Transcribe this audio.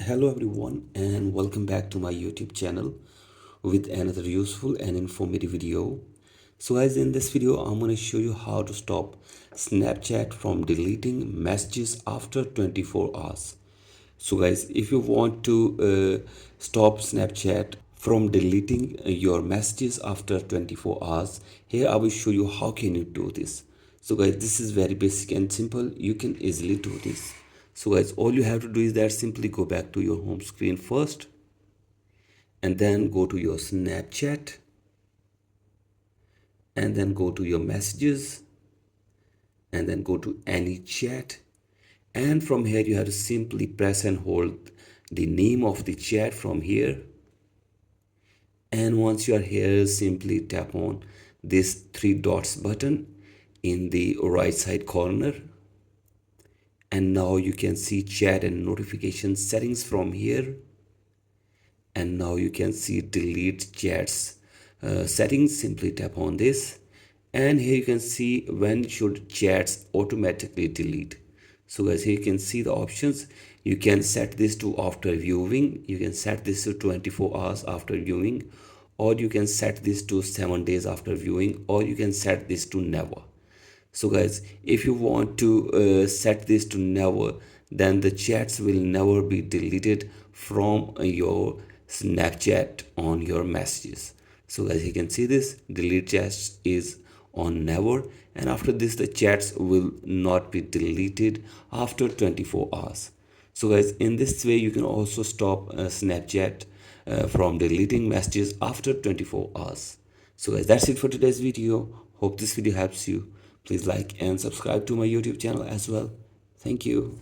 Hello everyone and welcome back to my YouTube channel with another useful and informative video. So guys, in this video I'm going to show you how to stop Snapchat from deleting messages after 24 hours. So guys, if you want to stop Snapchat from deleting your messages after 24 hours, here I will show you how can you do this. So guys, this is very basic and simple. You can easily do this. So guys, all you have to do is that simply go back to your home screen first and then go to your Snapchat and then go to your messages and then go to any chat, and from here you have to simply press and hold the name of the chat from here, and once you are here simply tap on this three dots button in the right side corner, and now you can see chat and notification settings from here, and now you can see delete chats settings. Simply tap on this, and here you can see when should chats automatically delete. So guys, here you can see the options. You can set this to after viewing, you can set this to 24 hours after viewing, or you can set this to 7 days after viewing, or you can set this to never. So guys, if you want to set this to never, then the chats will never be deleted from your Snapchat on your messages. So as you can see, this delete chats is on never, and after this the chats will not be deleted after 24 hours. So guys, in this way you can also stop Snapchat from deleting messages after 24 hours. So guys, that's it for today's video. Hope this video helps you. Please like and subscribe to my YouTube channel as well. Thank you.